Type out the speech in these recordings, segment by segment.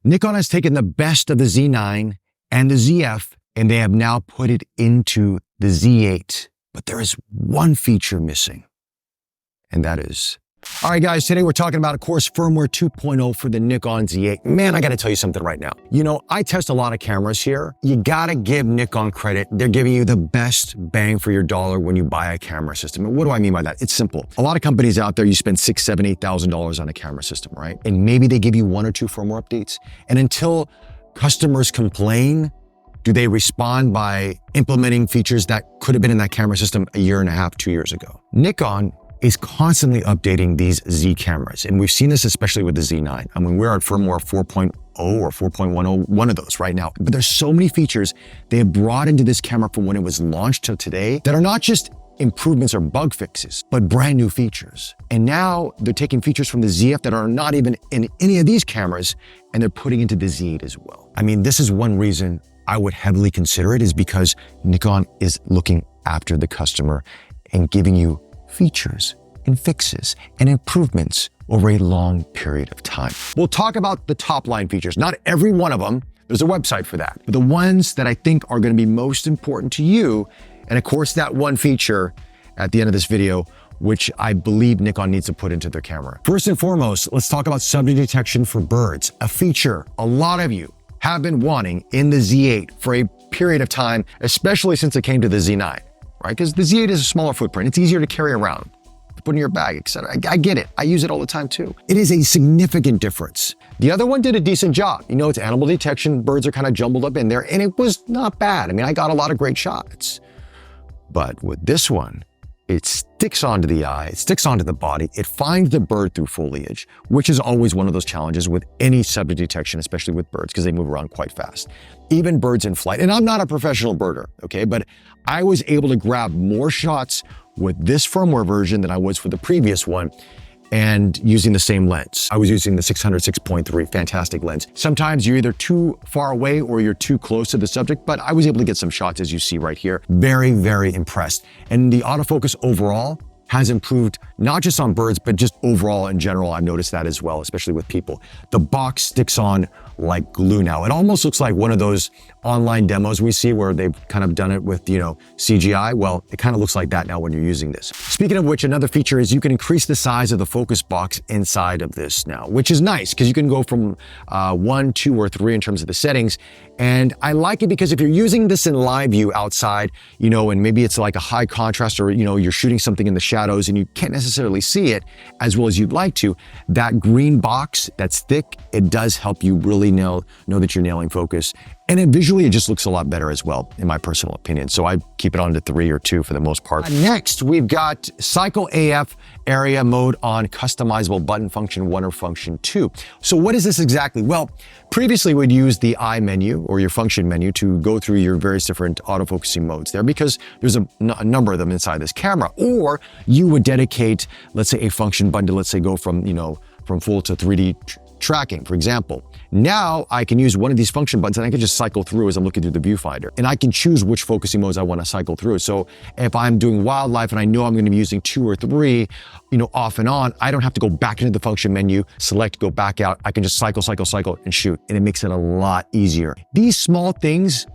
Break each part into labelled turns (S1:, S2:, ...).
S1: Nikon has taken the best of the Z9 and the ZF, and they have now put it into the Z8. But there is one feature missing, and that is... All right, guys, today we're talking about, of course, firmware 2.0 for the Nikon Z8. Man, I gotta tell you something right now. You know, I test a lot of cameras here. You gotta give Nikon credit. They're giving you the best bang for your dollar when you buy a camera system. And what do I mean by that? It's simple. A lot of companies out there, you spend $6,000, $7,000, $8,000 on a camera system, right? And maybe they give you 1 or 2 firmware updates. And until customers complain, do they respond by implementing features that could have been in that camera system a year and a half, 2 years ago? Nikon is constantly updating these Z cameras. And we've seen this especially with the Z9. I mean, we're at firmware 4.0 or 4.10, one of those right now. But there's so many features they have brought into this camera from when it was launched till today that are not just improvements or bug fixes, but brand new features. And now they're taking features from the ZF that are not even in any of these cameras, and they're putting into the Z8 as well. I mean, this is one reason I would heavily consider it, is because Nikon is looking after the customer and giving you features and fixes and improvements over a long period of time. We'll talk about the top line features. Not every one of them, there's a website for that, but the ones that I think are gonna be most important to you, and of course that one feature at the end of this video, which I believe Nikon needs to put into their camera. First and foremost, let's talk about subject detection for birds, a feature a lot of you have been wanting in the Z8 for a period of time, especially since it came to the Z9. Right? Because the Z8 is a smaller footprint. It's easier to carry around, to put in your bag, etc. I get it. I use it all the time too. It is a significant difference. The other one did a decent job. You know, it's animal detection. Birds are kind of jumbled up in there, and it was not bad. I mean, I got a lot of great shots. But with this one, it sticks onto the eye, it sticks onto the body, it finds the bird through foliage, which is always one of those challenges with any subject detection, especially with birds, because they move around quite fast. Even birds in flight. And I'm not a professional birder, okay? But I was able to grab more shots with this firmware version than I was for the previous one, and using the same lens. I was using the 600 6.3, fantastic lens. Sometimes you're either too far away or you're too close to the subject, but I was able to get some shots, as you see right here. Very, very impressed. And the autofocus overall has improved, not just on birds, but just overall in general. I've noticed that as well, especially with people. The box sticks on like glue now. It almost looks like one of those online demos we see where they've kind of done it with, you know, CGI. Well, it kind of looks like that now when you're using this. Speaking of which, another feature is you can increase the size of the focus box inside of this now, which is nice because you can go from 1, 2, or 3 in terms of the settings. And I like it because if you're using this in live view outside, you know, and maybe it's like a high contrast, or, you know, you're shooting something in the shadows and you can't necessarily see it as well as you'd like to, that green box that's thick, it does help you really know that you're nailing focus. And visually, it just looks a lot better as well, in my personal opinion. So I keep it on to 3 or 2 for the most part. Next, we've got Cycle AF area mode on customizable button function 1 or function 2. So what is this exactly? Well, previously we'd use the I menu or your function menu to go through your various different autofocusing modes there, because there's a number of them inside this camera. Or you would dedicate, let's say, a function button to, let's say, go from, you know, from full to 3D tracking, for example. Now I can use one of these function buttons and I can just cycle through as I'm looking through the viewfinder. And I can choose which focusing modes I want to cycle through. So if I'm doing wildlife and I know I'm going to be using 2 or 3, you know, off and on, I don't have to go back into the function menu, select, go back out. I can just cycle, and shoot. And it makes it a lot easier. These small things,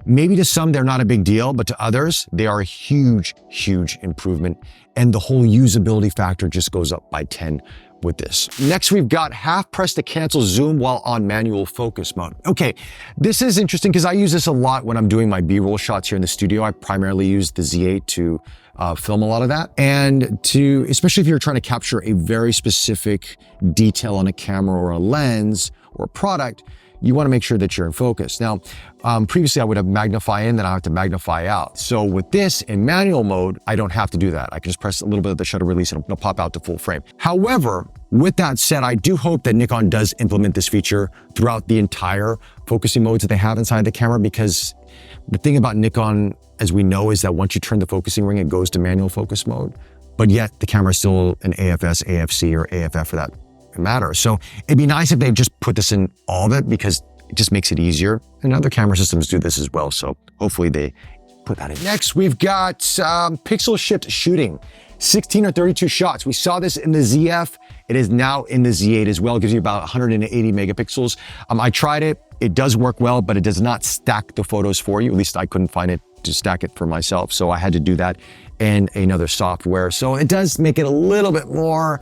S1: maybe to some, they're not a big deal, but to others, they are a huge, huge improvement. And the whole usability factor just goes up by 10 with this. Next, we've got half press to cancel zoom while on manual focus mode. Okay, this is interesting because I use this a lot when I'm doing my B-roll shots here in the studio. I primarily use the Z8 to film a lot of that. And especially if you're trying to capture a very specific detail on a camera or a lens or a product, you want to make sure that you're in focus. Now, previously I would have magnify in, then I have to magnify out. So with this in manual mode, I don't have to do that. I can just press a little bit of the shutter release and it'll pop out to full frame. However, with that said, I do hope that Nikon does implement this feature throughout the entire focusing modes that they have inside the camera, because the thing about Nikon, as we know, is that once you turn the focusing ring, it goes to manual focus mode, but yet the camera is still an AFS, AFC, or AFF for that matter. So it'd be nice if they just put this in all of it, because it just makes it easier. And other camera systems do this as well. So hopefully they put that in. Next, we've got pixel shift shooting. 16 or 32 shots. We saw this in the ZF. It is now in the Z8 as well. It gives you about 180 megapixels. I tried it. It does work well, but it does not stack the photos for you. At least I couldn't find it to stack it for myself. So I had to do that in another software. So it does make it a little bit more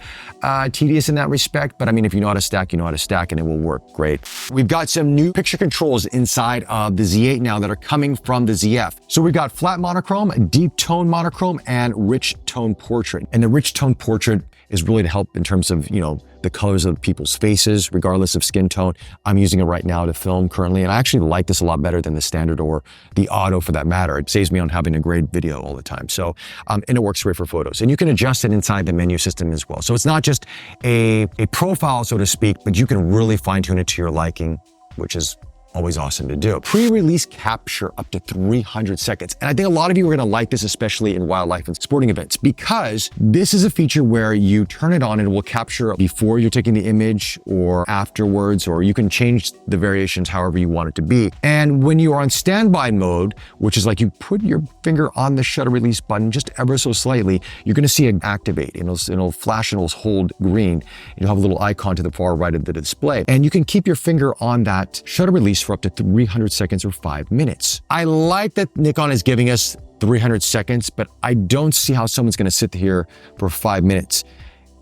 S1: tedious in that respect. But I mean, if you know how to stack, you know how to stack, and it will work great. We've got some new picture controls inside of the Z8 now that are coming from the ZF. So we've got flat monochrome, deep tone monochrome, and rich tone portrait. And the rich tone portrait is really to help in terms of, you know, the colors of people's faces, regardless of skin tone. I'm using it right now to film currently, and I actually like this a lot better than the standard or the auto for that matter. It saves me on having a great video all the time. So, and it works great for photos. And you can adjust it inside the menu system as well. So it's not just a profile, so to speak, but you can really fine tune it to your liking, which is always awesome to do. Pre-release capture up to 300 seconds. And I think a lot of you are gonna like this, especially in wildlife and sporting events, because this is a feature where you turn it on and it will capture before you're taking the image or afterwards, or you can change the variations however you want it to be. And when you are on standby mode, which is like you put your finger on the shutter release button just ever so slightly, you're gonna see it activate. It'll flash and it'll hold green. And you'll have a little icon to the far right of the display. And you can keep your finger on that shutter release for up to 300 seconds or 5 minutes. I like that Nikon is giving us 300 seconds, but I don't see how someone's gonna sit here for 5 minutes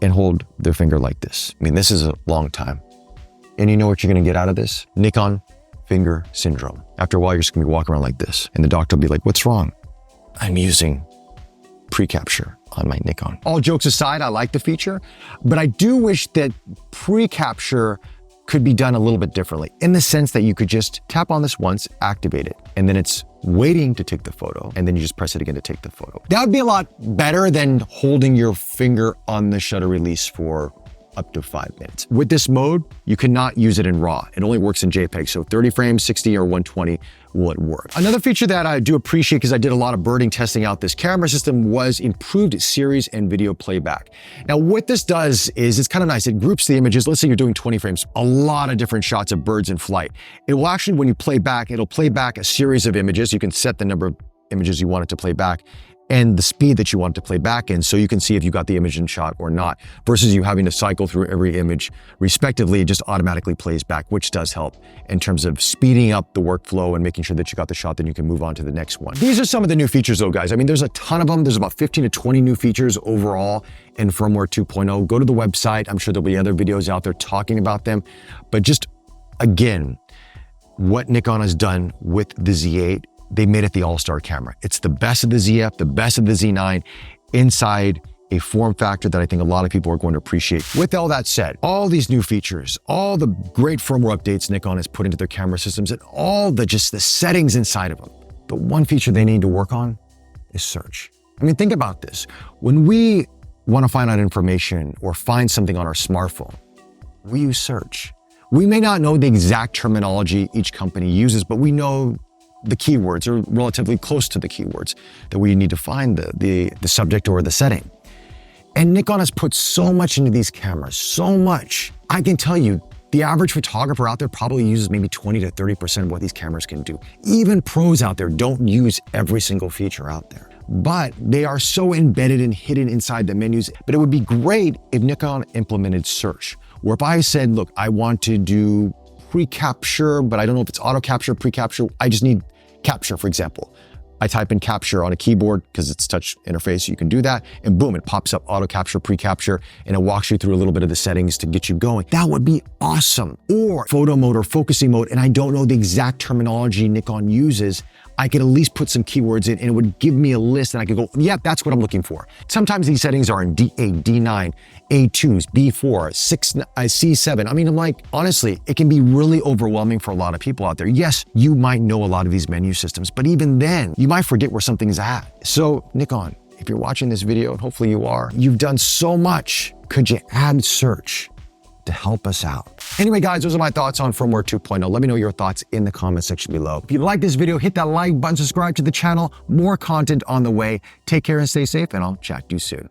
S1: and hold their finger like this. I mean, this is a long time. And you know what you're gonna get out of this? Nikon finger syndrome. After a while, you're just gonna be walking around like this, and the doctor will be like, "What's wrong?" "I'm using pre-capture on my Nikon." All jokes aside, I like the feature, but I do wish that pre-capture could be done a little bit differently, in the sense that you could just tap on this once, activate it, and then it's waiting to take the photo, and then you just press it again to take the photo. That would be a lot better than holding your finger on the shutter release for up to 5 minutes. With this mode, you cannot use it in RAW. It only works in JPEG, so 30 frames, 60 or 120 will it work. Another feature that I do appreciate, because I did a lot of birding testing out this camera system, was improved series and video playback. Now what this does is, it's kind of nice. It groups the images. Let's say you're doing 20 frames, a lot of different shots of birds in flight. It will actually, when you play back, it'll play back a series of images. You can set the number of images you want it to play back and the speed that you want it to play back in, so you can see if you got the image in shot or not, versus you having to cycle through every image respectively. It just automatically plays back, which does help in terms of speeding up the workflow and making sure that you got the shot, then you can move on to the next one. These are some of the new features though, guys. I mean, there's a ton of them. There's about 15 to 20 new features overall in firmware 2.0. Go to the website. I'm sure there'll be other videos out there talking about them. But just again, what Nikon has done with the Z8, they made it the all-star camera. It's the best of the ZF, the best of the Z9, inside a form factor that I think a lot of people are going to appreciate. With all that said, all these new features, all the great firmware updates Nikon has put into their camera systems, and all the settings inside of them, the one feature they need to work on is search. I mean, think about this. When we want to find out information or find something on our smartphone, we use search. We may not know the exact terminology each company uses, but we know the keywords, or relatively close to the keywords that we need to find the subject or the setting. And Nikon has put so much into these cameras, so much. I can tell you, the average photographer out there probably uses maybe 20 to 30% of what these cameras can do. Even pros out there don't use every single feature out there, but they are so embedded and hidden inside the menus. But it would be great if Nikon implemented search, where if I said, look, I want to do pre-capture, but I don't know if it's auto capture, pre-capture, I just need capture, for example. I type in capture on a keyboard because it's touch interface, you can do that, and boom, it pops up auto capture, pre-capture, and it walks you through a little bit of the settings to get you going. That would be awesome. Or photo mode or focusing mode, and I don't know the exact terminology Nikon uses, I could at least put some keywords in and it would give me a list, and I could go, yeah, that's what I'm looking for. Sometimes these settings are in D8, D9, A2s, B4, 6, C7. I mean, I'm like, honestly, it can be really overwhelming for a lot of people out there. Yes, you might know a lot of these menu systems, but even then, you might forget where something's at. So Nikon, if you're watching this video, and hopefully you are, you've done so much. Could you add search to help us out? Anyway, guys, those are my thoughts on firmware 2.0. Let me know your thoughts in the comment section below. If you like this video, hit that like button, subscribe to the channel. More content on the way. Take care and stay safe, and I'll chat to you soon.